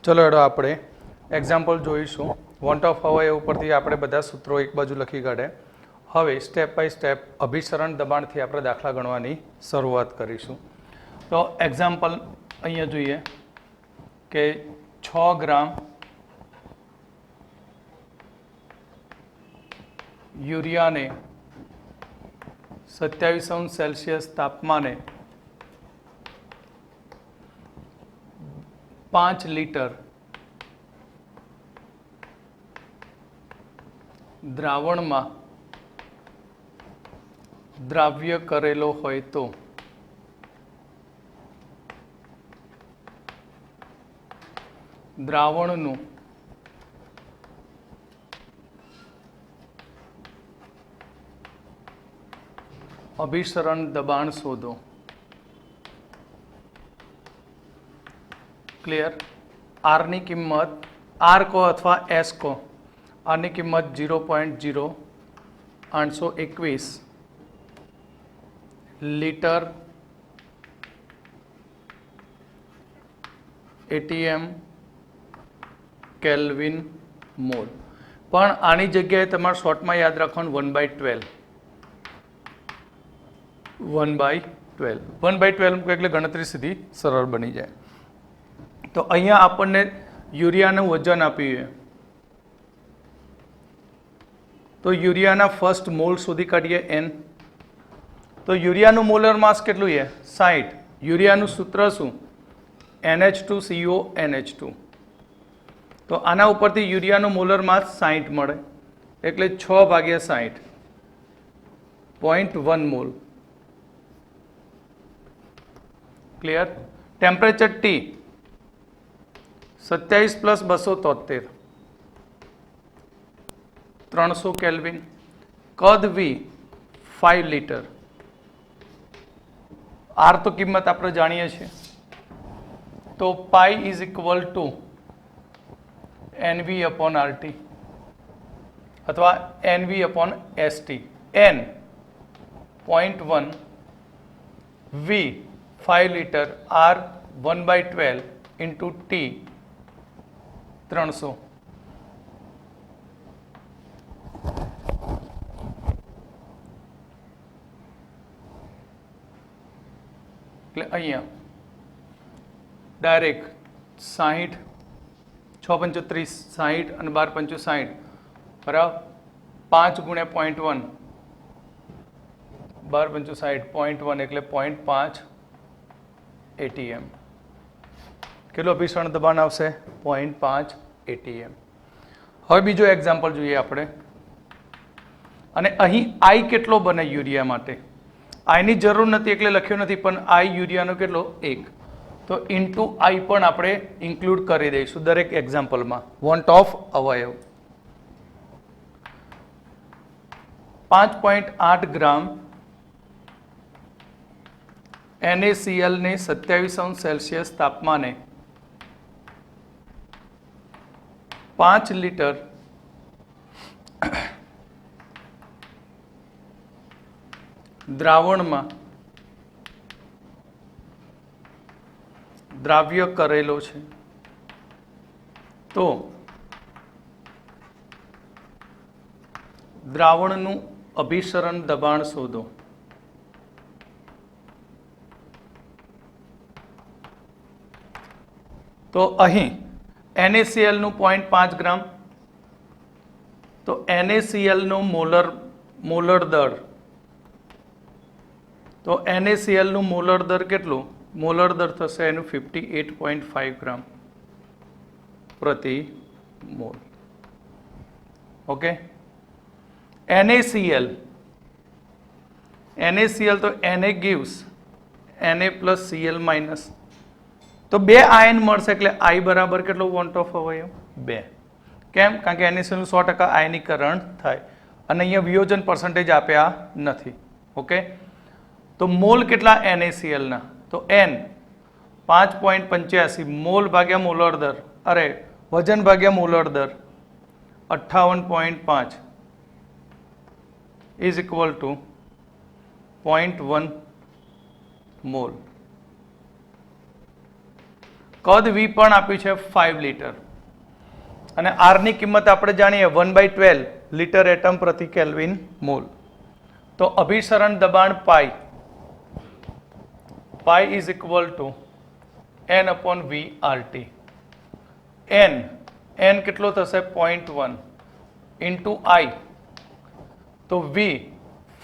ચલો એડો આપણે એક્ઝામ્પલ જોઈશું. વોન્ટ ઓફ અવયવ ઉપરથી આપણે બધા સૂત્રો એક બાજુ લખી કાઢે. હવે સ્ટેપ બાય સ્ટેપ અભિસરણ દબાણથી આપણે દાખલા ગણવાની શરૂઆત કરીશું. તો એક્ઝામ્પલ અહીંયા જોઈએ કે 6 ગ્રામ યુરિયાને 27°C તાપમાને 5 લીટર દ્રાવણમાં દ્રાવ્ય કરેલો હોય તો દ્રાવણનું અભિસરણ દબાણ શોધો. ક્લિયર? આર ની કિંમત આર કો અથવા એસ કો, આરની કિંમત 0.0821 લીટર એટીએમ કેલ્વિન મોલ. પણ આની જગ્યાએ તમારે શોર્ટમાં યાદ રાખવાનું 1/12 એટલે ગણતરી સીધી સરળ બની જાય. તો અહીંયા આપણને યુરિયાનું વજન આપ્યું. તો યુરિયાના ફર્સ્ટ મોલ શોધી કાઢીએ n. તો યુરિયાનું મોલર માસ કેટલું છે? 60. યુરિયાનું સૂત્ર શું? NH2CO NH2. તો આના ઉપરથી યુરિયાનું મોલર માસ 60 મળે એટલે 6/60 0.1 mall. Clear? Temperature T 27 + 273 300 kelvin. કદ V 5 લીટર. આર તો કિંમત આપણે જાણીએ છીએ. તો પાઈ ઇઝ ઇક્વલ ટુ NV/RT અથવા NV/ST. N 0.1, V 5 litre, R 1/12 into T 300. એટલે અહીંયા ડાયરેક્ટ 60 6 × 35 60 અને 12 × 60 બરાબર 5 × 0.1 12 × 60 0.1 એટલે 0.5 ATM. કેટલું અભિસરણ દબાણ આવશે? 0.5 ATM. હવે બીજો એક્ઝામ્પલ જોઈએ આપણે. અને અહીં આઈ કેટલો બને યુરિયા માટે? આઈની જરૂર નથી એટલે લખ્યો નથી, પણ આઈ યુરિયાનો કેટલો? 1. તો ઇન્ટુ આઈ પણ આપણે ઇન્ક્લુડ કરી દઈશું દરેક એક્ઝામ્પલમાં. વોન્ટ ઓફ અવયવ 5.8 ગ્રામ NaCl ને 27°C તાપમાને 5 લીટર દ્રાવણમાં દ્રાવ્ય કરેલો છે તો દ્રાવણનું અભિસરણ દબાણ શોધો. તો અહીં NaCl નું 0.5 ગ્રામ. તો NaCl નો મોલર દર. તો NaCl નું મોલર દર કેટલું? મોલર દર થશે એનું 58.5 ગ્રામ પ્રતિ મોલ. ઓકે. NaCl તો Na gives Na + Cl minus. તો 2 આયન મળશે એટલે I બરાબર કેટલો? વોન્ટ ઓફ અવયવ 2. કેમ? કારણ કે NaCl નું 100% આયનીકરણ થાય અને અહીંયા વિયોજન પર્સન્ટેજ આપ્યા નથી. ઓકે. તો મોલ કેટલા NaCl ના? તો N 5.85 મોલ ભાગ્યા મોલર દર, અરે વજન ભાગ્યા મોલર દર 58.5 ઇઝ ઇક્વલ ટુ 0.1 મોલ. કદ V પણ આપ્યું છે 5 લીટર અને R ની કિંમત આપણે જાણીએ 1/12 લીટર એટમ પ્રતિ કેલ્વિન મોલ. તો અભિસરણ દબાણ પાઈ is equal two N/V/RT. n કેટલો થશે 0.1 ઇન્ટુ I, તો V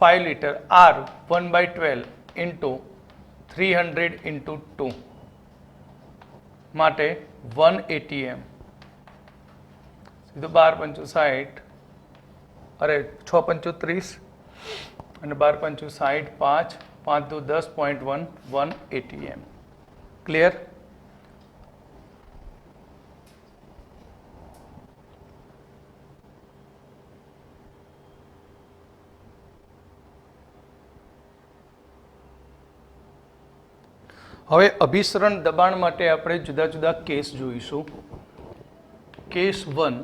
5 litre, R 1/12 into 300 into 2 માટે 1 ATM. સીધું 12 × 5 = 60, અરે 6 × 5 = 30 અને 12 × 5 = 60, 5 5 × 2 = 10.1 1 ATM. ક્લિયર? હવે અભિસરણ દબાણ માટે આપણે જુદા જુદા કેસ જોઈશું. કેસ 1,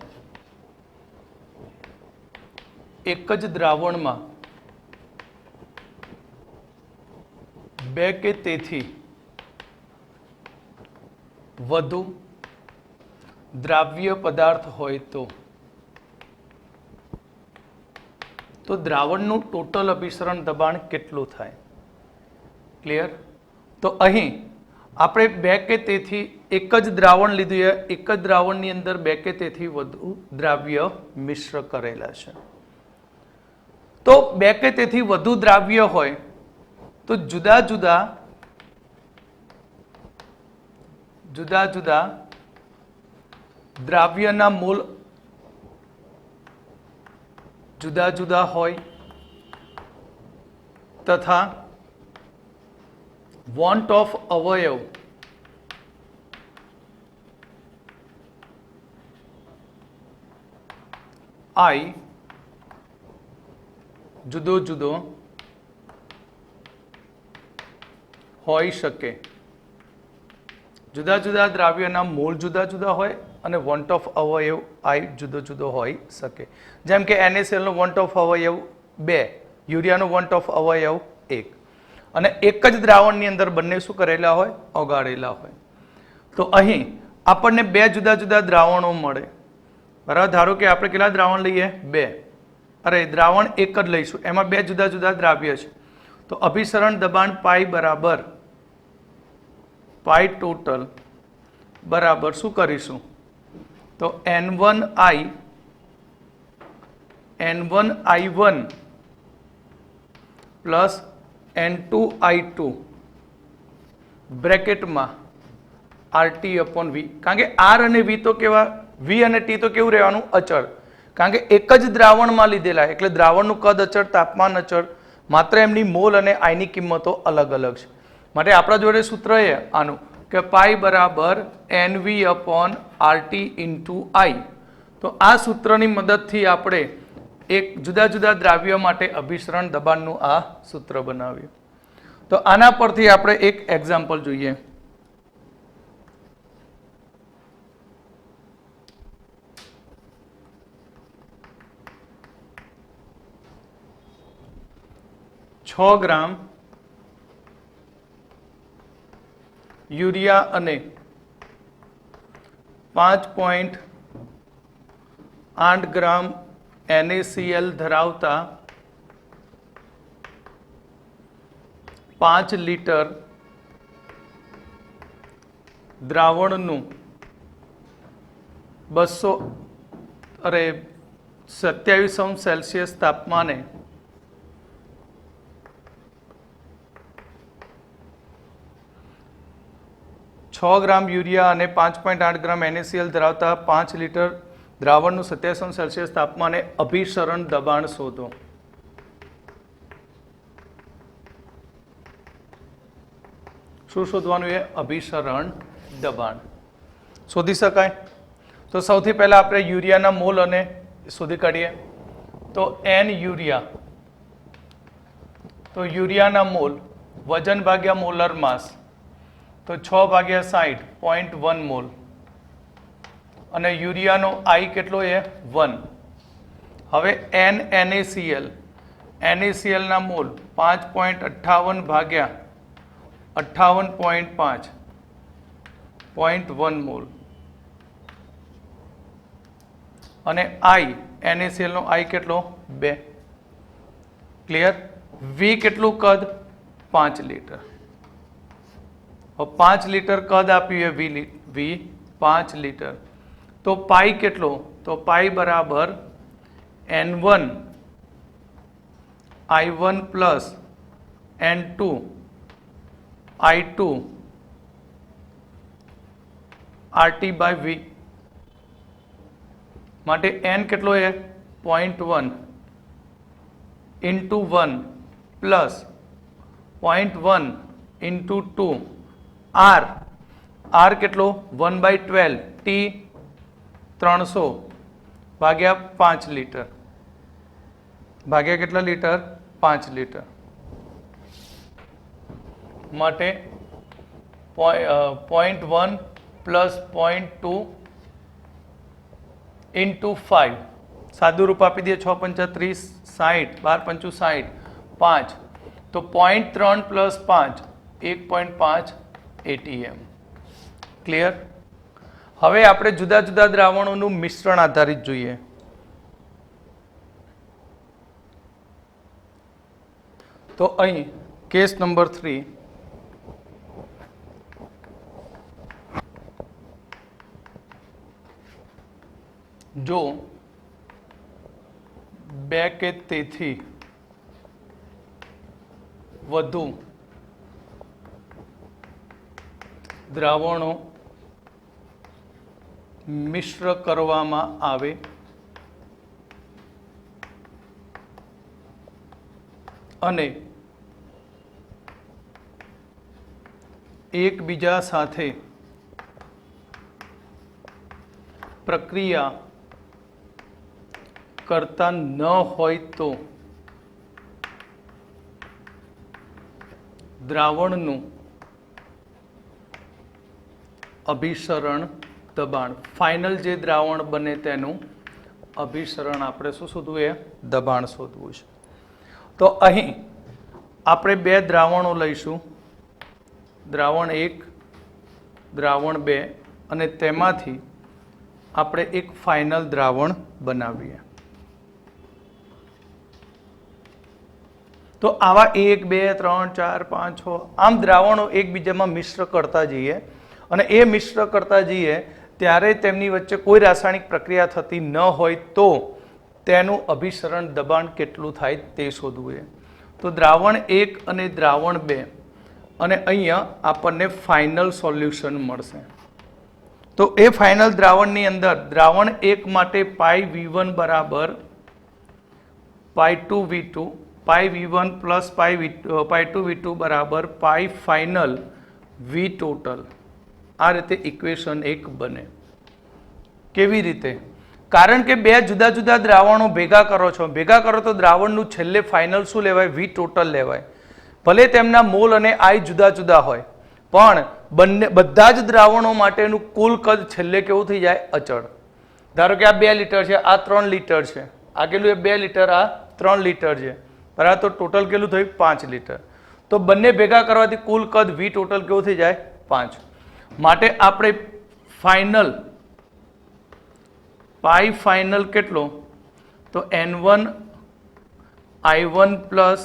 એક જ દ્રાવણમાં 2 કે તેથી વધુ દ્રાવ્ય પદાર્થ હોય તો દ્રાવણનું ટોટલ અભિસરણ દબાણ કેટલું થાય? ક્લિયર? તો અહીં આપણે 2 કે તેથી એક જ દ્રાવણ લીધું છે, એક જ દ્રાવણની અંદર 2 કે તેથી વધુ દ્રાવ્ય મિશ્ર કરેલા છે. તો 2 કે તેથી વધુ દ્રાવ્ય હોય તો જુદા જુદા દ્રાવ્યના મોલ જુદા જુદા હોય તથા વોન્ટ ઓફ અવયવ I જુદો જુદો હોઈ શકે. જુદા જુદા દ્રાવ્યના મોલ જુદા જુદા હોય અને વોન્ટ ઓફ અવયવ I જુદો જુદો હોઈ શકે. જેમ કે NaCl નો વોન્ટ ઓફ અવયવ 2, યુરિયાનો વોન્ટ ઓફ અવયવ 1 અને એક જ દ્રાવણની અંદર બંને શું કરેલા હોય? ઓગાળેલા હોય. તો અહીં આપણને 2 જુદા જુદા દ્રાવણો મળે. બરાબર? ધારો કે આપણે કેટલા દ્રાવણ લઈએ? 2. અરે દ્રાવણ એક જ લઈશું, એમાં 2 જુદા જુદા દ્રાવ્ય છે. તો અભિસરણ દબાણ પાઈ બરાબર પાઈ ટોટલ બરાબર શું કરીશું? તો N1I1 પ્લસ N2I2 બ્રેકેટમાં RT/V. કારણ કે R અને V તો કેવા, V અને T તો કેવું રહેવાનું? અચળ. કારણ કે એક જ દ્રાવણમાં લીધેલા એટલે દ્રાવણનું કદ અચળ, તાપમાન અચળ, માત્ર એમની મોલ અને I ની કિંમતો અલગ અલગ છે. માટે આપણા જોડે સૂત્ર એ આનું કે પાઈ બરાબર NV/RT ઇન્ટુ I. તો આ સૂત્રની મદદથી આપણે એક જુદા જુદા દ્રાવ્ય માટે અભિસરણ દબાણનું આ સૂત્ર બનાવ્યું. તો આના પરથી આપણે એક એક્ઝામ્પલ જોઈએ. છ ગ્રામ યુરિયા અને 5.8 ગ્રામ NaCl ધરાવતા 5 લીટર દ્રાવણનું 27° તાપમાને 6 ગ્રામ યુરિયા અને 5.8 ગ્રામ NaCl ધરાવતા 5 લીટર દ્રાવણનું 27° તાપમાને અભિસરણ દબાણ શોધો. શું શોધવાનું? એ અભિસરણ દબાણ શોધી શકાય. તો સૌથી પહેલા આપણે યુરિયાના મોલ અને શોધી કાઢીએ. તો N યુરિયા, તો યુરિયાના મોલ વજન ભાગ્યા મોલર માસ, તો 6/60 0.1 મોલ અને યુરિયાનો I કેટલો છે? 1. હવે NaCl, NaCl ના મોલ 5.58 ભાગ્યા 58.5 0.1 મોલ અને I NaCl નો I કેટલો 2. ક્લિયર. V કેટલું કદ 5 લીટર. 5 લીટર કદ આપ્યું છે V 5 લીટર. તો પાઈ કેટલો? તો પાઈ બરાબર N1 I1 plus N2 I2 RT by V. માટે N કેટલો છે 0.1 ઇન્ટુ 1 પ્લસ 0.1 ઇન્ટુ 2 R કેટલો 1/12 T 300 ભાગ્યા 5 લીટર ભાગ્યા કેટલા લીટર 5 લીટર માટે 0.1 પ્લસ 0.2 ઇન્ટુ 5 સાદું રૂપ આપી દઈએ 6 પંચા 30 60 12 પંચું 60 5 તો 0.3 પ્લસ 5 1.5 ATM. ક્લિયર. હવે આપણે જુદા જુદા દ્રાવણોનું મિશ્રણ આધારિત જોઈએ. તો અહીં કેસ નંબર 3 જો 2 કે તેથી વધુ દ્રાવણો મિશ્ર કરવામાં આવે અને એકબીજા સાથે પ્રક્રિયા કરતા ન હોય તો દ્રાવણનું અભિસરણ દબાણ ફાઇનલ જે દ્રાવણ બને તેનું અભિસરણ આપણે શું શોધવું છે દબાણ શોધવું છે. તો અહીં આપણે 2 દ્રાવણો લઈશું દ્રાવણ 1 દ્રાવણ 2 અને તેમાંથી આપણે એક ફાઇનલ દ્રાવણ બનાવીએ. તો આવા 1 2 3 4 5 6 આમ દ્રાવણો એકબીજામાં મિશ્ર કરતા જઈએ અને એ મિશ્ર કરતા જઈએ ત્યારે તેમની વચ્ચે કોઈ રાસાયણિક પ્રક્રિયા થતી ન હોય તો તેનું અભિસરણ દબાણ કેટલું થાય તે શોધવું છે. તો દ્રાવણ 1 અને દ્રાવણ 2 અને અહીંયા આપણને ફાઇનલ સોલ્યુશન મળશે. તો એ ફાઇનલ દ્રાવણની અંદર દ્રાવણ 1 માટે પાઈ V1 બરાબર પાઈ 2V2 પાઈ V1 પ્લસ પાઈ 2V2 બરાબર પાઈ ફાઇનલ V ટોટલ. આ રીતે ઇક્વેશન 1 બને. કેવી રીતે? કારણ કે 2 જુદા જુદા દ્રાવણો ભેગા કરો છો, ભેગા કરો તો દ્રાવણનું છેલ્લે ફાઇનલ શું લેવાય? V ટોટલ લેવાય. ભલે તેમના મોલ અને I જુદા જુદા હોય પણ બધા જ દ્રાવણો માટેનું કુલ કદ છેલ્લે કેવું થઈ જાય? અચળ. ધારો કે આ 2 લીટર છે, આ 3 લીટર છે, આ કેટલું છે 2 લીટર, આ 3 લીટર છે બરાબર. તો ટોટલ કેટલું થયું? 5 લીટર. તો બંને ભેગા કરવાથી કુલ કદ V ટોટલ કેવું થઈ જાય? 5. માટે આપણે ફાઇનલ પાઈ ફાઇનલ કેટલો? તો N1 I1 plus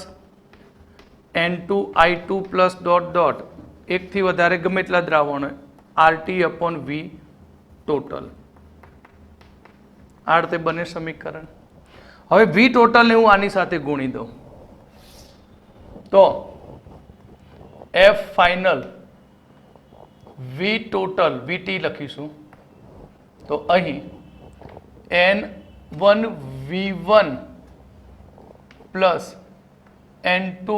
N2 I2 plus dot dot એકથી વધારે ગમે એટલા દ્રાવણો RT અપોન V ટોટલ. આ રીતે બને સમીકરણ. હવે V ટોટલને હું આની સાથે ગુણી દઉં તો F final V total VT લખીશું. તો અહીં N1 V1 plus N2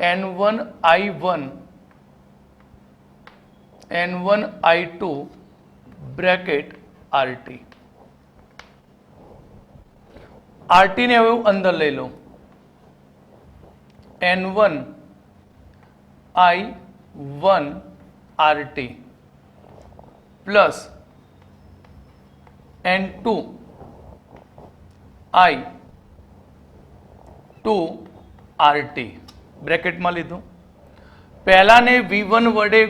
N1 I1 N1 I2 bracket RT. RT ને હવે હું અંદર લઈ લઉં. N1 I1 RT plus N2 I2 RT બ્રેકેટમાં લીધું. પહેલાને V1 વડે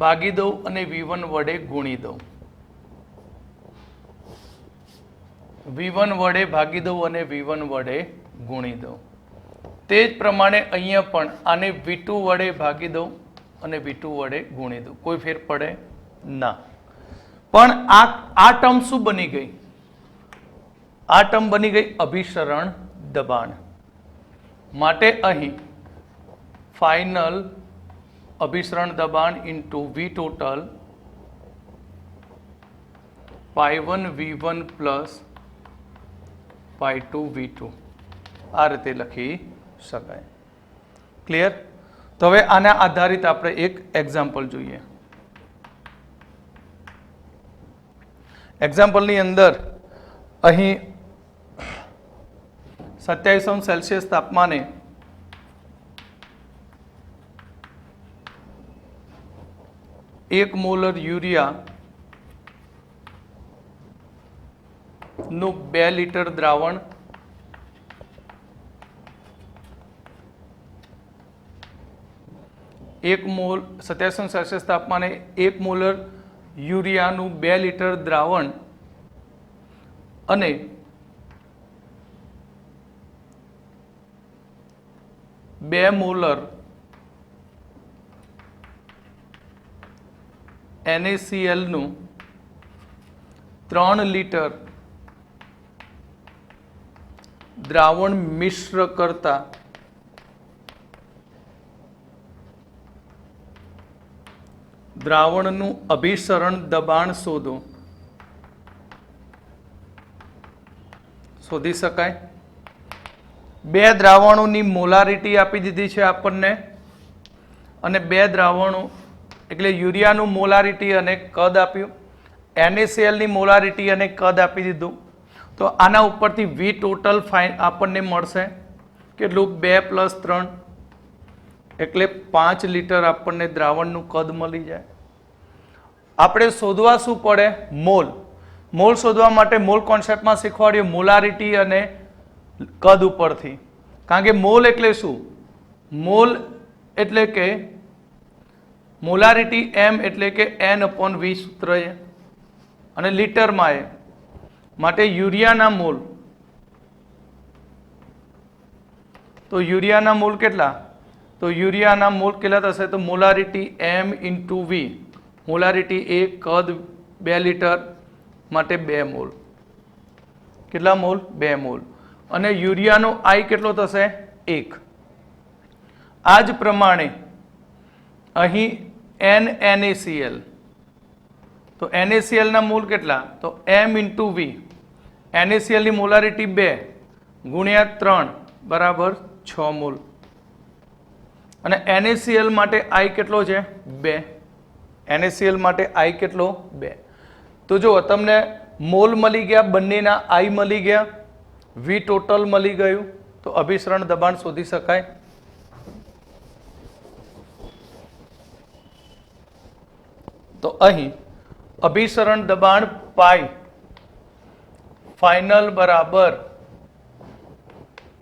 ભાગી દઉં અને V1 વડે ગુણી દઉં, V1 વડે ભાગી દઉં અને V1 વડે ગુણી દઉં. તે જ પ્રમાણે અહીંયા પણ આને V2 વડે ભાગી દઉં અને V2 વડે ગુણી દઉં. કોઈ ફેર પડે ના. પણ આ ટર્મ શું બની ગઈ? આ ટર્મ બની ગઈ અભિસરણ દબાણ. માટે અહીં ફાઇનલ અભિસરણ દબાણ into V total pi1 V1 plus pi2 V2 આ રીતે લખી શકાય. ક્લિયર? તો હવે આના આધારિત આપણે એક એક્ઝામ્પલ જોઈએ. એક્ઝામ્પલની અંદર અહીં 27°C તાપમાને એક મોલર યુરિયા નું 2 લિટર દ્રાવણ એક મોલ 27°C તાપમાને એક મોલર યુરિયાનું 2 લિટર દ્રાવણ અને બે મોલર NaCl નું 3 લિટર દ્રાવણ મિશ્ર કરતા દ્રાવણનું અભિસરણ દબાણ શોધો. શોધી શકાય. બે દ્રાવણોની મોલારિટી આપી દીધી છે આપણને અને બે દ્રાવણો એટલે યુરિયાનું મોલારિટી અને કદ આપ્યું, NaCl ની મોલારિટી અને કદ આપી દીધું. તો આના ઉપરથી V ટોટલ આપણને મળશે કેટલું? 2 + 3 એટલે 5 લિટર આપણને દ્રાવણનું કદ મળી જાય. આપણે શોધવા શું પડે? મોલ. મોલ શોધવા માટે મોલ કોન્સેપ્ટમાં શીખવાડ્યું મોલારિટી અને કદ ઉપરથી. કારણ કે મોલ એટલે શું? મોલ એટલે કે મોલારિટી M એટલે કે N/V સૂત્ર છે અને લીટરમાં એ માટે યુરિયાના મોલ. તો યુરિયાના મોલ કેટલા? તો યુરિયાના મોલ કેટલા થશે? તો મોલારિટી M/V. મોલારિટી એ કદ 2 લિટર માટે 2 મોલ. કેટલા મોલ? 2 મોલ. અને યુરિયાનો I કેટલો થશે? 1. આ જ પ્રમાણે અહીં NaCl. તો NaCl ના મોલ કેટલા? તો M/V. NaCl ની મોલારિટી 2 ગુણ્યા 3 બરાબર 6 મોલ. અને NaCl માટે I કેટલો છે? 2. NaCl માટે I કેટલો? 2. તો જો તમને મોલ મળી ગયા, બંનેના I મળી ગયા, V ટોટલ મળી ગયું, તો અભિસરણ દબાણ શોધી શકાય. તો અહીં અભિસરણ દબાણ પાઈ ફાઇનલ બરાબર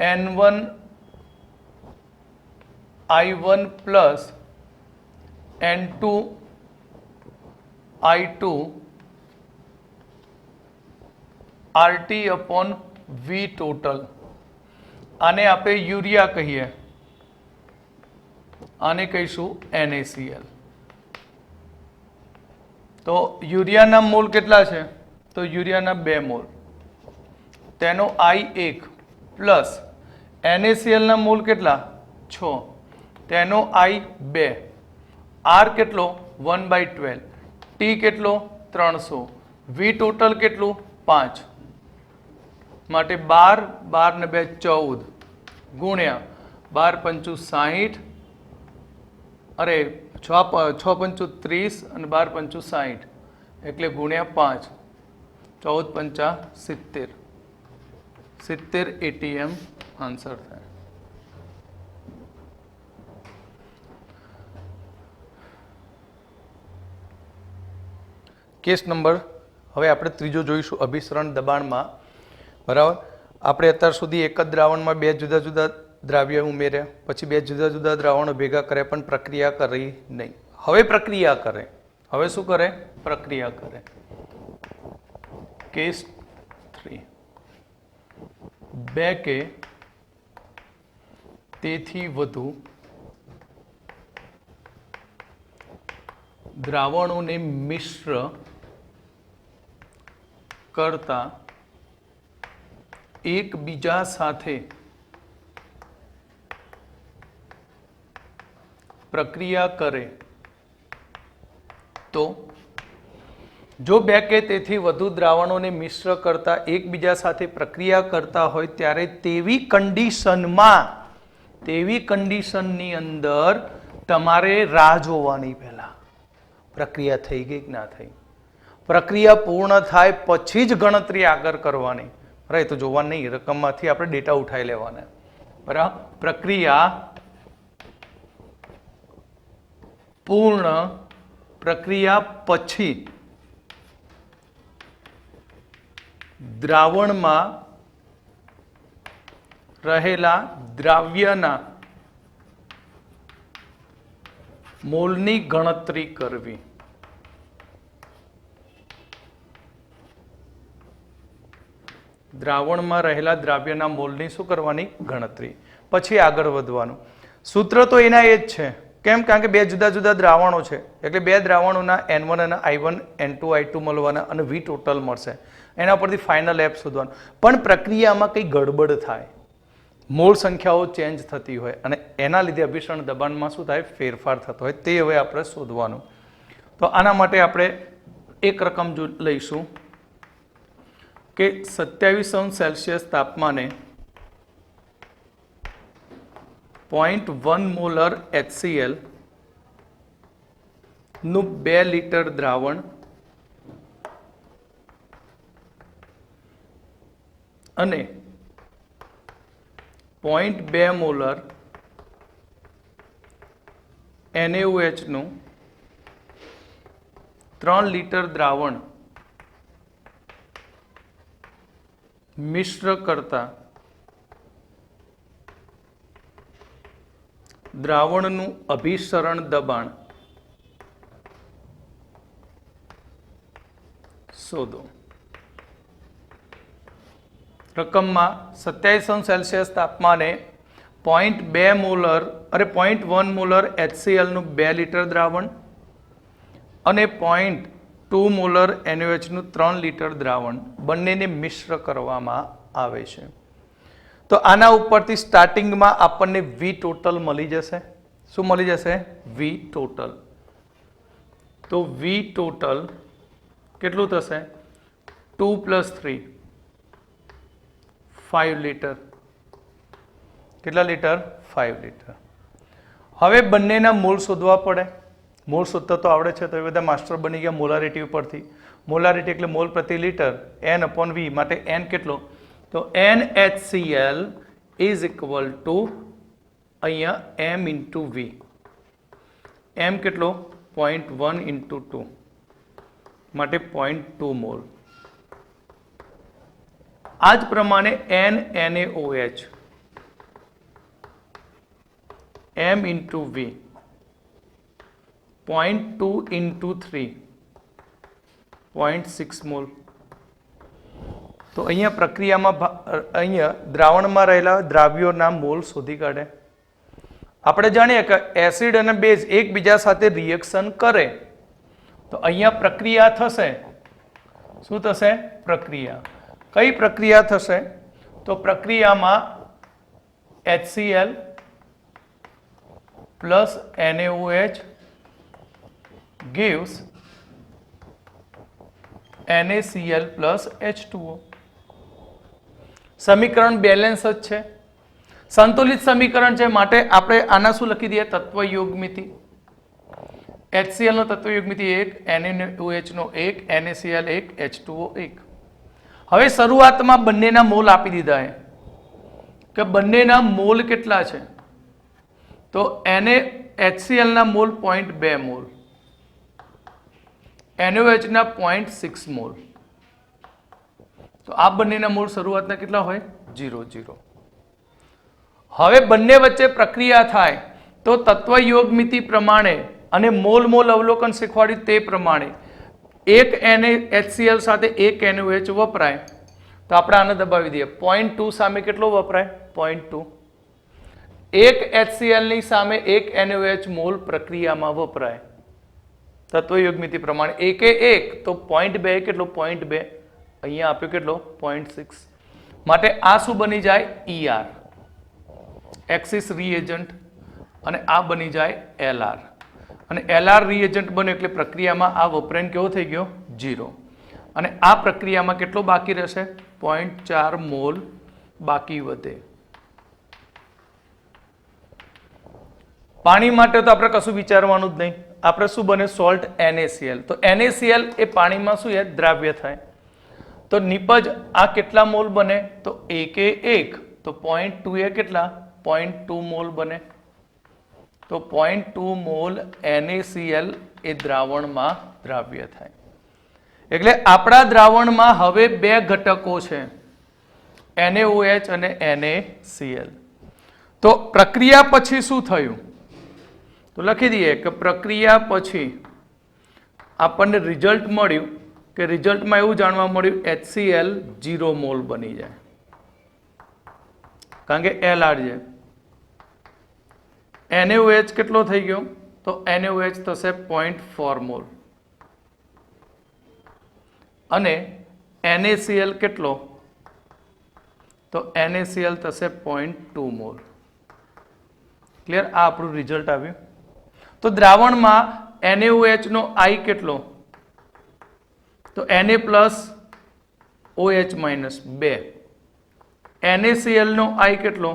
N1 I1 plus N2 I2 RT/V total. આને આપણે યુરિયા કહીએ, આને કહીશું NaCl. તો યુરિયાના મોલ કેટલા છે? તો યુરિયાના 2 મોલ, તેનો I 1 પ્લસ NaCl ના મોલ કેટલા? 6, તેનો I 2. R કેટલો? 1/12. T કેટલો? 300. V ટોટલ કેટલું? 5. માટે 12, 12 ને 2 14 ગુણ્યા 12 × 5 60, અરે 6 × 5 30 અને 12 × 5 60 એટલે ગુણ્યા 5, 14 × 5 70 ATM આન્સર થાય. કેસ નંબર હવે આપણે ત્રીજો જોઈશું અભિસરણ દબાણમાં. બરાબર. આપણે અત્યાર સુધી એક જ દ્રાવણમાં 2 જુદા જુદા દ્રાવ્ય ઉમેર્યા, પછી 2 જુદા જુદા દ્રાવણો ભેગા કર્યા પણ પ્રક્રિયા કરી નહીં. હવે પ્રક્રિયા કરે. હવે શું કરે? પ્રક્રિયા કરે. કેસ 3 2 કે તેથી વધુ દ્રાવણોને મિશ્ર કરતા એકબીજા સાથે પ્રક્રિયા કરે તો જો 2 કે તેથી વધુ દ્રાવણોને મિશ્ર કરતા એકબીજા સાથે પ્રક્રિયા કરતા હોય ત્યારે તેવી કન્ડિશનની અંદર તમારે રાહ જોવાની. પહેલા પ્રક્રિયા થઈ ગઈ કે ના થઈ, પ્રક્રિયા પૂર્ણ થાય પછી જ ગણતરી આગળ કરવાની. રાઈટ, તો જોવાનું નહીં, રકમમાંથી આપણે ડેટા ઉઠાવી લેવાના. બરાબર, પ્રક્રિયા પૂર્ણ, પ્રક્રિયા પછી દ્રાવણમાં રહેલા દ્રાવ્યના મોલની ગણતરી કરવી. દ્રાવણમાં રહેલા દ્રાવ્યના મોલની શું કરવાની? ગણતરી. પછી આગળ વધવાનું. સૂત્ર તો એના એ જ છે. કેમ? કારણ કે 2 જુદા જુદા દ્રાવણો છે, એટલે 2 દ્રાવણોના N1 અને I1 N2 I2 મળવાના અને V ટોટલ મળશે. એના પરથી ફાઇનલ એફ શોધવાનું. પણ પ્રક્રિયામાં કંઈ ગડબડ થાય, મોલ સંખ્યાઓ ચેન્જ થતી હોય અને એના લીધે અભિસરણ દબાણમાં શું થાય? ફેરફાર થતો હોય. તે હવે આપણે શોધવાનું. તો આના માટે આપણે એક રકમ લઈશું કે 27°C તાપમાને 0.1 મોલર HCl નું 2 લીટર દ્રાવણ અને 0.2 મોલર NaOH નું 3 લીટર દ્રાવણ મિશ્ર કરતા દ્રાવણનું અભિસરણ દબાણ શોધો. રકમમાં 27°C તાપમાને 0.1 મોલર HCl નું 2 લીટર દ્રાવણ અને 0.2 મોલર NaOH નું 3 લીટર દ્રાવણ બંનેને મિશ્ર કરવામાં આવે છે. તો આના ઉપરથી સ્ટાર્ટિંગમાં આપણને V ટોટલ મળી જશે. શું મળી જશે? V total. તો V ટોટલ કેટલું થશે? 2 + 3 5 લીટર. કેટલા લીટર? 5 લીટર. હવે બંનેના મોલ શોધવા પડે. મોલ શોધતા તો આવડે છે, તો એ બધા માસ્ટર બની ગયા મોલારિટી ઉપરથી. મોલારિટી એટલે મોલ પ્રતિ લીટર N/V. માટે N કેટલો? તો NaHCl ઇઝ ઇક્વલ ટુ અહીંયા M × V. M કેટલો? 0.1 × 2 માટે 0.2 મોલ. આ જ પ્રમાણે NaOH M × V 0.2 × 3 0.6 મોલ. તો અહીંયા પ્રક્રિયામાં અહીંયા દ્રાવણમાં રહેલા દ્રાવ્યોના મોલ શોધી કાઢે. આપણે જાણીએ કે એસિડ અને બેઝ એકબીજા સાથે રિએક્શન કરે તો અહીંયા પ્રક્રિયા થશે. શું થશે? પ્રક્રિયા. કઈ પ્રક્રિયા થશે? તો પ્રક્રિયામાં HCl plus NaOH gives NaCl plus H2O. સમીકરણ બેલેન્સ જ છે, સંતુલિત સમીકરણ છે. માટે આપણે આના શું લખી દઈએ? તત્વ યોગમિતિ. HCl નો તત્વ યોગમિતિ 1, NaOH નો 1, NaCl 1, H2O 1. હવે શરૂઆતમાં બંનેના મોલ આપી દીધા છે કે બંનેના મોલ કેટલા છે? તો HCl ના મોલ 0.2 મોલ, NaOH ના 0.6 મોલ. તો આ બંનેના મોલ શરૂઆતના કેટલા હોય? 0, 0. હવે બંને વચ્ચે પ્રક્રિયા થાય તો તત્વ યોગમિતિ પ્રમાણે અને મોલ મોલ અવલોકન શીખવાડ્યું તે પ્રમાણે એક HCl સાથે એક NaOH વપરાય તો આપણે આને દબાવી દઈએ. 0.2 સામે કેટલો વપરાય? 0.2. એક HCl ની સામે એક NaOH મોલ પ્રક્રિયામાં વપરાય તત્વયુગ્મિતિ પ્રમાણે એકે એક તો 0.2 કેટલો? 0.2. અહીંયા આપ્યો કેટલો? 0.6. માટે આ શું બની જાય? ER એક્સિસ રિએજન્ટ અને આ બની જાય LR અને LR રિએજન્ટ બને એટલે પ્રક્રિયામાં આ વપરાય કેવો થઈ ગયો? 0. અને આ પ્રક્રિયામાં કેટલો બાકી રહેશે? 0.4 મોલ બાકી વધે. પાણી માટે તો આપણે કશું વિચારવાનું જ નહીં. આપણે શું બને? Salt NaCl. તો NaCl એ પાણીમાં શું છે? દ્રાવ્ય થાય. તો નિપજ આ કેટલા મોલ બને? તો એકે એક તો 0.2 એ કેટલા? 0.2 મોલ બને. તો 0.2 મોલ NaCl એ દ્રાવણમાં દ્રાવ્ય થાય. એટલે આપણા દ્રાવણમાં હવે બે ઘટકો છે, NaOH અને NaCl. તો પ્રક્રિયા પછી શું થયું? તો લખી દઈએ કે પ્રક્રિયા પછી આપણને રિઝલ્ટ મળ્યું કે રિઝલ્ટમાં એવું જાણવા મળ્યું HCl 0 મોલ બની જાય કારણ કે LR છે. NaOH કેટલો થઈ ગયો? તો NaOH થશે 0.4 મોલ અને NaCl કેટલો? તો NaCl થશે 0.2 મોલ. ક્લિયર? આ આપણું રિઝલ્ટ આવ્યું. તો દ્રાવણમાં NaOH નો I કેટલો? તો Na plus OH minus 2. NaCl નો I કેટલો?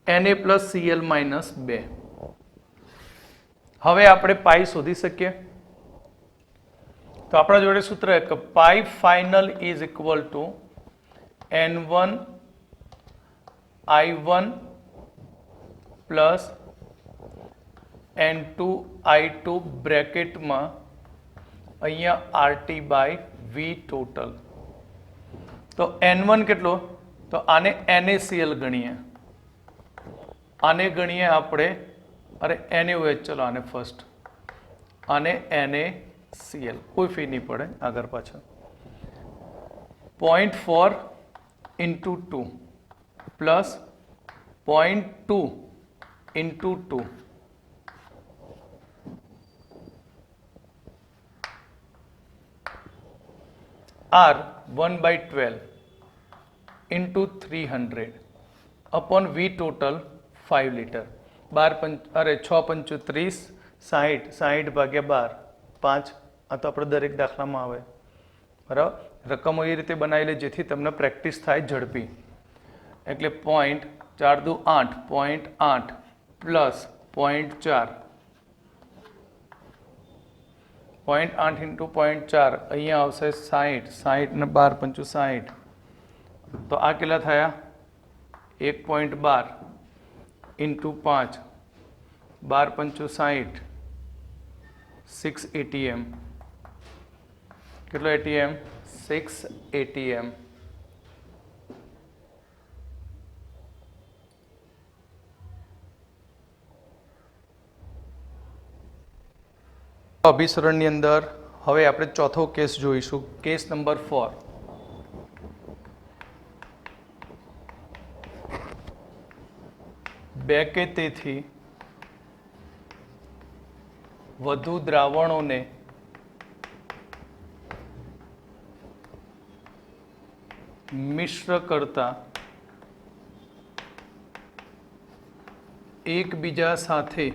Na plus Cl minus 2. હવે આપણે પાઈ શોધી શકીએ. તો આપણા જોડે સૂત્ર કે pi final is equal to N1 I1 plus N2 I2 બ્રેકેટમાં અહીંયા RT બાય V ટોટલ. તો N1 કેટલો? તો આને NaCl ગણીએ, આને ગણીએ આપણે, અરે NaOH, ચલો આને ફર્સ્ટ, આને NaCl, કોઈ ફી નહીં પડે આગળ પાછળ. 0.4 into 2 plus 0.2 into 2 R 1/12 into 300 upon V total 5 litre. 6 Panchu 30, 60, 60 ભાગ્યા 12, 5. આ તો આપણે દરેક દાખલામાં આવે, બરાબર. રકમો એ રીતે બનાવી લે જેથી તમને પ્રેક્ટિસ થાય ઝડપી. એટલે 0.4 દુ 8, 0.8 પ્લસ 0.4, 0.8 into 0.4 અહીંયા આવશે 60, 60 ને 12 પંચુ 60. તો આ કેટલા થયા? 1.12 into 5, 12 પંચુ 60, 6 ATM. કેટલો ATM? 6 ATM. અભિસરણની અંદર હવે આપણે ચોથો કેસ જોઈશું, કેસ નંબર 4. બે કે તેથી વધુ દ્રાવણોને મિશ્ર કરતા એકબીજા સાથે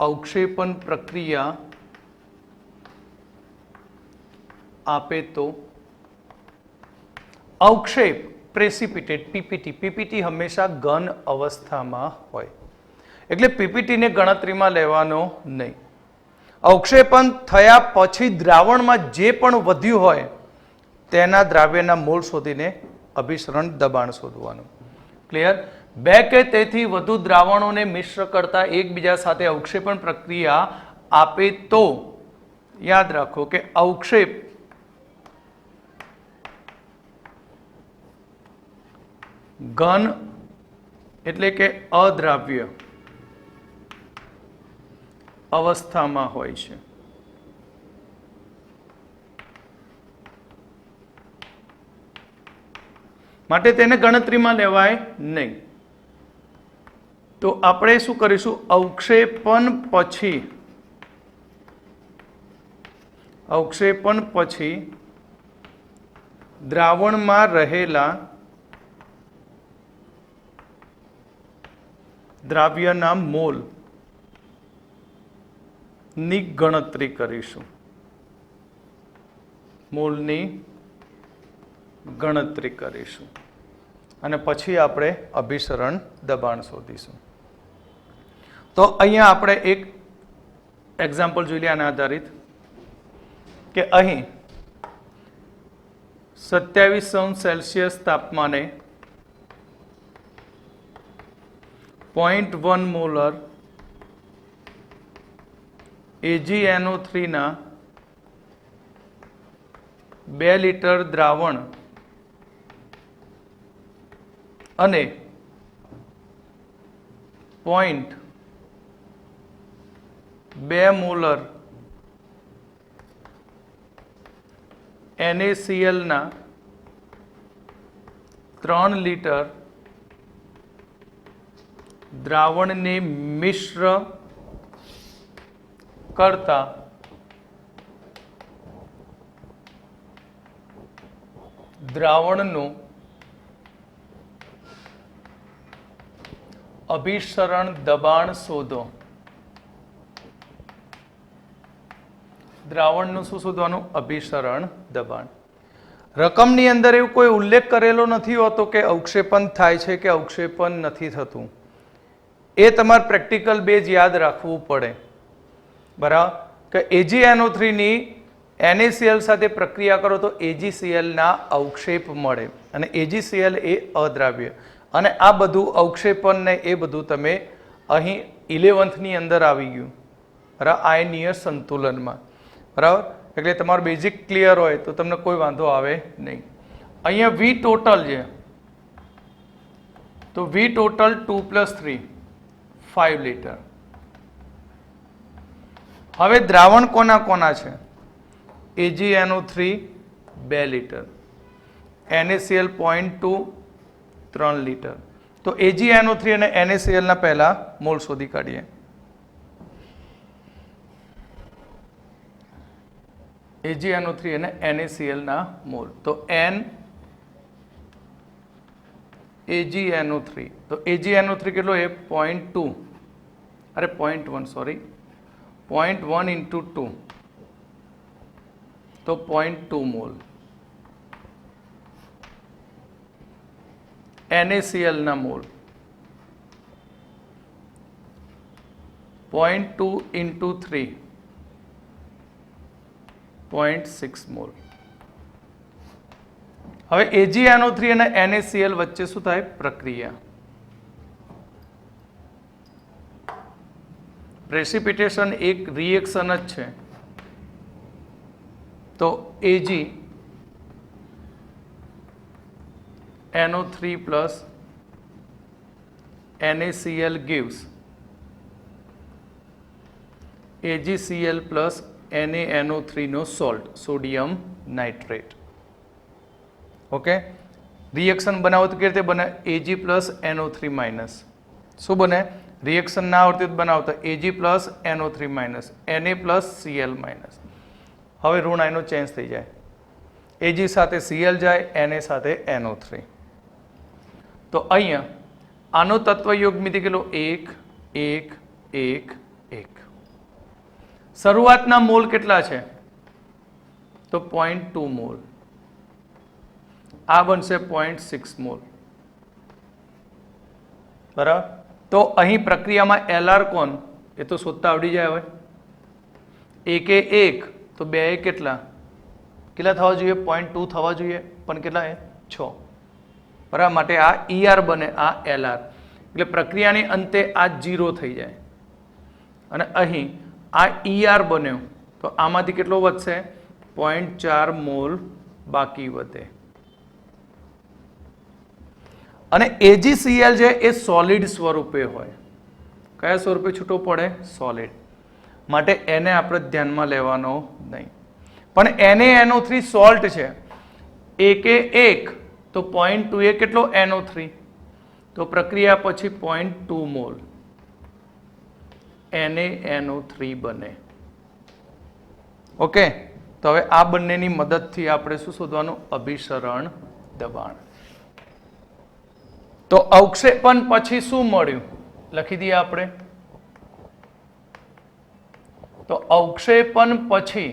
અવક્ષેપણ પ્રક્રિયા આપે તો અવક્ષેપ પ્રેસિપિટેટ પીપીટી હંમેશા ઘન અવસ્થામાં હોય એટલે પીપીટીને ગણતરીમાં લેવાનો નહીં. અવક્ષેપણ થયા પછી દ્રાવણમાં જે પણ વધ્યું હોય તેના દ્રાવ્યના મોલ શોધીને અભિસરણ દબાણ શોધવાનું. ક્લિયર? બે કે તેથી વધુ દ્રાવણોને મિશ્ર કરતા એકબીજા સાથે અવક્ષેપણ પ્રક્રિયા આપે તો યાદ રાખો કે અવક્ષેપ ઘન એટલે કે અદ્રાવ્ય અવસ્થામાં હોય છે. માટે તેને ગણતરીમાં લેવાય નહીં. તો આપણે શું કરીશું? અવક્ષેપણ પછી દ્રાવણમાં રહેલા દ્રાવ્યના મોલ ની ગણતરી કરીશું. મોલની ગણતરી કરીશું અને પછી આપણે અભિસરણ દબાણ શોધીશું. તો અહીંયા આપણે એક એક્ઝામ્પલ જોઈ લઈએ આના આધારિત કે અહીં 27°C તાપમાને 0.1 મોલર AgNO3 ના 2 લિટર દ્રાવણ અને 0.2 મોલર NaCl ના 3 લિટર દ્રાવણને મિશ્ર કરતા દ્રાવણનું અભિસરણ દબાણ શોધો. દ્રાવણનું શું શોધવાનું? અભિસરણ દબાણ. રકમની અંદર એવું કોઈ ઉલ્લેખ કરેલો નથી હોતો કે અવક્ષેપણ થાય છે કે અવક્ષેપણ નથી થતું. એ તમારે પ્રેક્ટિકલ બેઝ યાદ રાખવું પડે. બરાબર? કે AgNO3 ની NaCl સાથે પ્રક્રિયા કરો તો AgCl ના અવક્ષેપ મળે અને AgCl એ અદ્રાવ્ય. અને આ બધું અવક્ષેપણ ને એ બધું તમે અહીં 11th ની અંદર આવી ગયું. બરાબર? આયનીય સંતુલનમાં. બરાબર? એટલે તમારું બેઝિક ક્લિયર હોય તો તમને કોઈ વાંધો આવે નહીં. અહીંયા V ટોટલ છે તો V ટોટલ 2 + 3 5 લિટર. હવે દ્રાવણ કોના કોના છે? AgNO3 2 litre, NaCl 0.2 3 litre. તો AgNO3 અને NaCl ના પહેલા મોલ શોધી કાઢીએ. AgNO3 અને NaCl ના મોલ. તો N AgNO3 તો AgNO3 કેટલો એ 0.2 અરે 0.1 સોરી 0.1 into 2 તો 0.2 મોલ. NaCl ના મોલ 0.2 into 3 0.6 મોલ. હવે AgNO3 અને NaCl વચ્ચે શું થાય? પ્રક્રિયા. પ્રેસિપિટેશન એક રિએક્શન જ છે. તો AgNO3 plus NaCl gives AgCl plus NaNO3 નો salt, sodium nitrate. Okay, reaction બનાવો તો કેવી રીતે બને? Ag plus NO3 minus. શું બને? રિએક્શન ના આવડતી બનાવો તો Ag plus NO3 minus Na plus Cl minus. હવે ઋણ આયનો ચેન્જ થઈ જાય. Ag સાથે Cl જાય, Na સાથે NO3. તો અહીંયા આનો તત્વયોગ મિતિ કેટલો? 1 1 1 1. શરૂઆતના મોલ કેટલા છે? તો 0.2 મોલ. આ બનશે 0.6 મોલ. બરાબર? તો અહીં પ્રક્રિયામાં LR કોણ? એ તો શોધતા આવડી જાય. હવે 1 1 તો 2 કેટલા થવા જોઈએ? 0.2 થવા જોઈએ, પણ કેટલા એ? 6. બરાબર? માટે આ ER બને, આ LR. એટલે પ્રક્રિયાની અંતે આ 0 થઈ જાય અને અહીં આ ER બન્યો તો આમાંથી કેટલો વધશે? 0.4 મોલ બાકી વધે. અને AgCl છે એ સોલિડ સ્વરૂપે હોય. કયા સ્વરૂપે છૂટો પડે? સોલિડ. માટે એને આપણે ધ્યાનમાં લેવાનો નહીં. પણ NaNO3 સોલ્ટ છે. એકે 1 તો 0.2 એ કેટલો NO3? તો પ્રક્રિયા પછી 0.2 મોલ NaNO3 બને. ઓકે, તો હવે આ બંનેની મદદથી આપણે શું શોધવાનું? અભિસરણ દબાણ. તો અવક્ષેપણ પછી શું મળ્યું? લખી દઈએ આપણે. તો અવક્ષેપણ પછી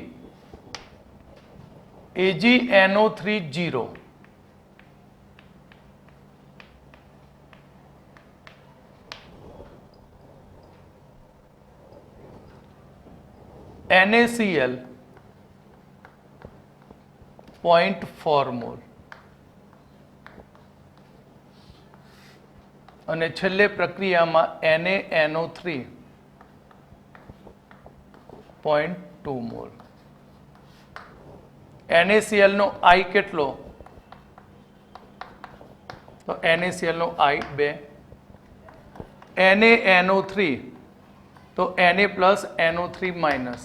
AgNO3 0, NaCl 0.4 મોલ અને છેલ્લે પ્રક્રિયામાં NaNO3 0.2 મોલ. NaCl નો I કેટલો? તો NaCl નો I 2. NaNO3 તો Na plus NO3 minus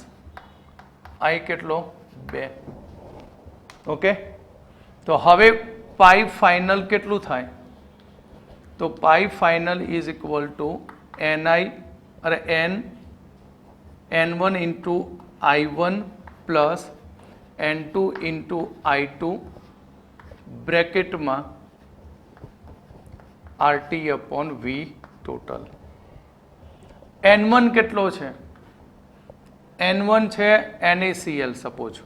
I કેટલો? 2. ઓકે, તો હવે પાઈ ફાઇનલ કેટલું થાય? તો pi final is equal to N1 into I1 plus N2 into I2 બ્રેકેટમાં RT upon V total. N1 કેટલો છે? N1 છે NaCl સપોઝ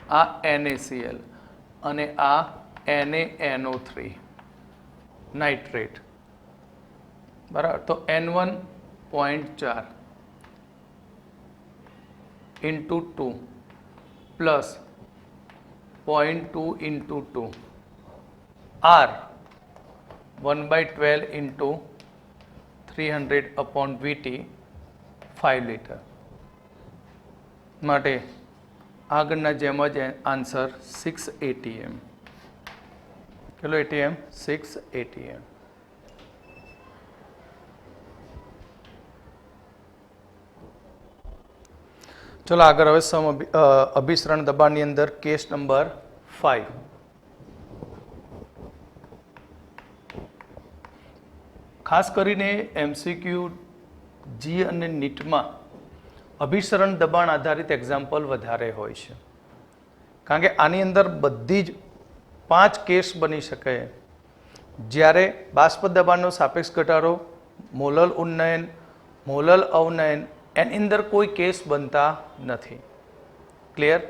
આ NaCl અને આ NaNO3 નાઇટ્રેટ, બરાબર. તો N1 0.4 into 2 plus 0.2 into 2 R 1/12 into 300 upon VT 5 litre. માટે આગળના જેમ જ આન્સર 6 ATM. કેટલો ATM? 6 ATM. ચલો આગળ હવે અભિસરણ દબાણની અંદર કેસ નંબર 5. ખાસ કરીને MCQ જી અને નીટમાં અભિસરણ દબાણ આધારિત એક્ઝામ્પલ વધારે હોય છે, કારણ કે આની અંદર બધી જ 5 કેસ બની શકે. જ્યારે બાષ્પ દબાણનો સાપેક્ષ ઘટાડો, મોલલ ઉન્નયન, મોલલ અવનયન, એની અંદર કોઈ કેસ બનતા નથી. ક્લિયર?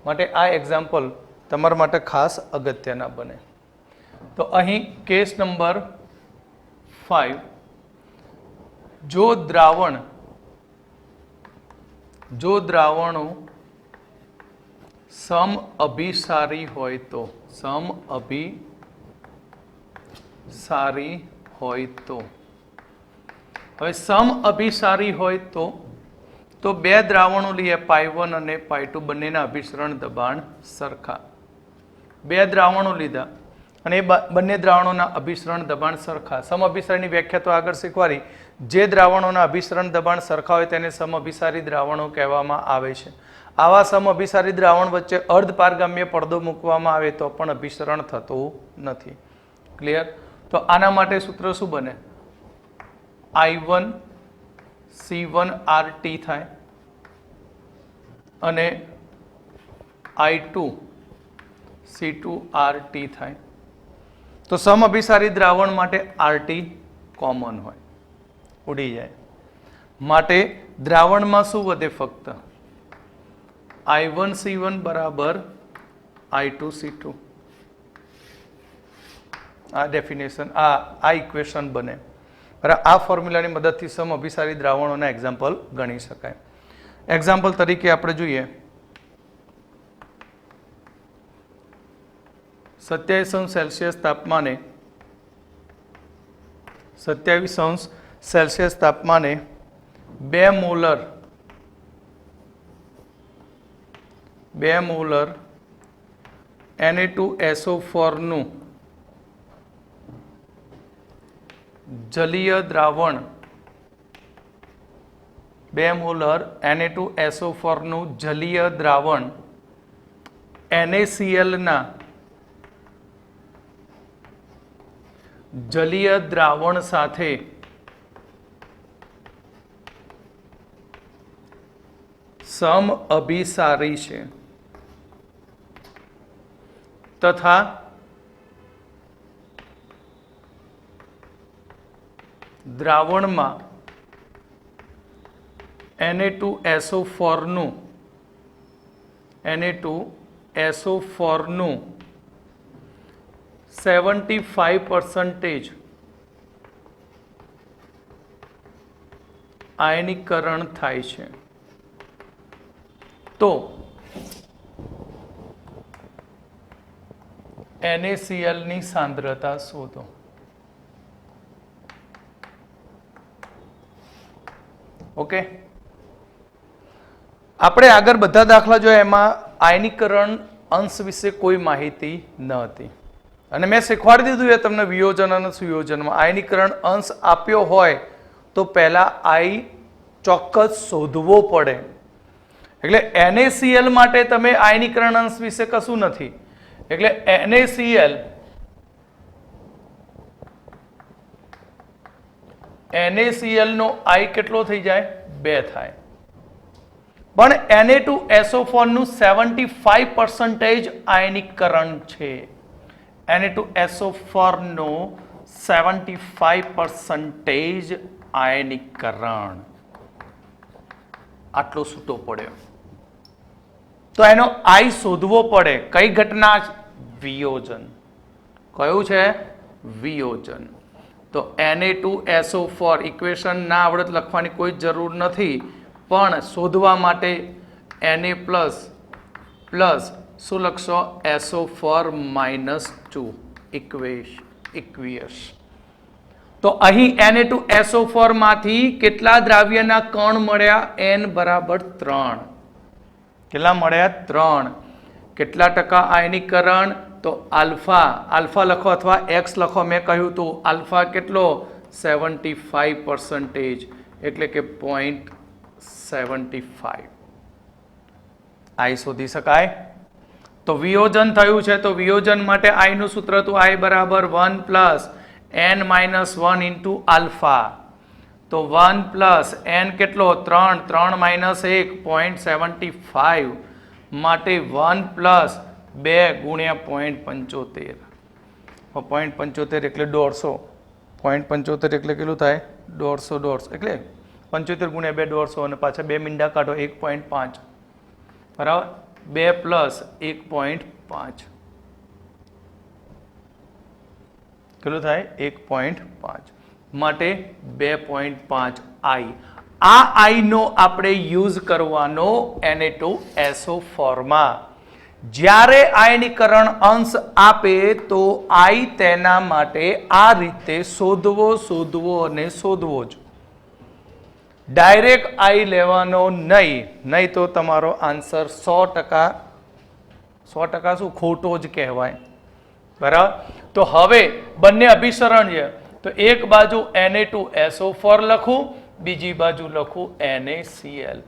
માટે આ એક્ઝામ્પલ તમારા માટે ખાસ અગત્યના બને. તો અહીં કેસ નંબર 5, જો દ્રાવણો સમઅભિસારી હોય તો, હવે સમઅભિસારી હોય તો બે દ્રાવણો લઈએ, પાઈ1 અને પાઈ2, બંનેના અભિસરણ દબાણ સરખા. બે દ્રાવણો લીધા અને એ બંને દ્રાવણોના અભિસરણ દબાણ સરખા. સમઅભિસારીની વ્યાખ્યા તો આગળ શીખવાડી. જે દ્રાવણોના અભિસરણ દબાણ સરખા હોય તેને સમઅભિસારી દ્રાવણો કહેવામાં આવે છે. આવા સમઅભિસારી દ્રાવણ વચ્ચે અર્ધપારગમ્ય પડદો મૂકવામાં આવે તો પણ અભિસરણ થતું નથી. ક્લિયર? તો આના માટે સૂત્ર શું બને? I1 C1RT થાય અને I2 C2RT થાય. તો સમઅભિસારી દ્રાવણ માટે RT કોમન હોય, ઉડી જાય. માટે દ્રાવણમાં શું વધે? ફક્ત I1C1 બરાબર I2C2. આ ડેફિનેશન, આ ઇક્વેશન બને. બરાબર. આ ફોર્મ્યુલાની મદદથી સમઅભિસારી દ્રાવણોના એક્ઝામ્પલ ગણી શકાય. એક્ઝામ્પલ તરીકે આપણે જોઈએ 27°C તાપમાને 27°C તાપમાને 2 મોલર Na2SO4 નું જલીય દ્રાવણ 2 મોલર Na2SO4 નું જલીય દ્રાવણ NaCl ના જલીય દ્રાવણ સાથે સમઅભિસારી છે તથા દ્રાવણમાં Na2SO4 નું 75% આયનીકરણ થાય છે તો NaCl ની સાંદ્રતા શોધો. ઓકે, આપણે આગળ બધા દાખલા જોયા એમાં આયનીકરણ અંશ વિશે કોઈ માહિતી ન હતી અને મેં શીખવાડી દીધું એ તમને વિયોજન અને સુયોજનમાં આયનીકરણ અંશ આપ્યો હોય તો પહેલા આઈ ચોક્કસ શોધવો પડે. એટલે NaCl માટે તમે આયનીકરણ અંશ વિશે કશું નથી, એટલે NaCl નો I કેટલો થઈ જાય? 2 થાય. પણ Na2SO4 નું 75% આયનીકરણ છે. Na2SO4 નું 75% આયનીકરણ આટલો છૂટો પડ્યો તો એનો I શોધવો પડે. કઈ ઘટના? વિયોજન. કયું છે? વિયોજન. તો Na2SO4 ઇક્વેશન ના આવડત લખવાની કોઈ જરૂર નથી, પણ શોધવા માટે Na પ્લસ શું લખશો? SO4 -2 aqueous. તો અહીં Na2SO4 માંથી કેટલા દ્રાવ્યના કણ મળ્યા? N બરાબર 3. કેટલા મળ્યા? 3. કેટલા ટકા આયનીકરણ? તો આલ્ફા લખો અથવા X લખો. મેં કહ્યું હતું આલ્ફા કેટલો? 75%, એટલે કે 0.75 I શોધી શકાય. તો વિયોજન થયું છે તો વિયોજન માટે I નું સૂત્ર હતું I બરાબર 1 plus N minus 1 into alpha. તો 1 પ્લસ N કેટલો? 3. 3 માઇનસ 1 0.75 માટે 1 પ્લસ 2 ગુણ્યા 0.75. 0.75 એટલે 150. 0.75 એટલે કેટલું થાય? 150 એટલે 75 ગુણ્યા 2 150 અને પાછા 2 મીંડા કાઢો 1.5 બરાબર. 2 પ્લસ 1.5 કેટલું થાય? 1.5 માટે 2.5 I. આ I નો આપણે યુઝ કરવાનો Na2SO4 માં. જ્યારે આયનીકરણ અંશ આપે તો I તેના માટે આ રીતે શોધવો અને શોધવો જ. ડાયરેક્ટ I લેવાનો નહીં તો તમારો આન્સર 100% શું ખોટો જ કહેવાય. બરાબર. તો હવે બંને અભિસરણ છે તો એક બાજુ Na2SO4 લખું, બીજી બાજુ લખું NaCl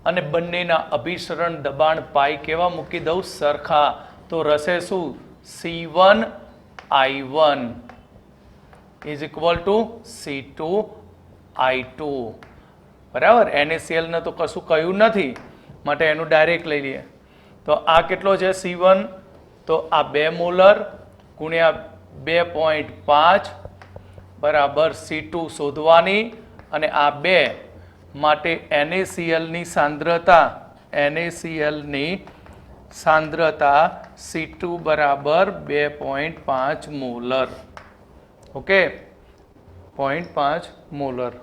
અને બંનેના અભિસરણ દબાણ પાઈ કેવા મૂકી દઉં? સરખા. તો રહેશે શું? C1I1 is equal two C2I2. બરાબર. NaCl ને તો કશું કહ્યું નથી માટે એનું ડાયરેક્ટ લઈ લઈએ. તો આ કેટલો છે? C1 તો આ 2 મોલર ગુણ્યા 2.5 બરાબર C2 શોધવાની અને આ 2 માટે NaCl ની સાંદ્રતા C2 બરાબર 2.5 મોલર. Okay, 0.5 molar.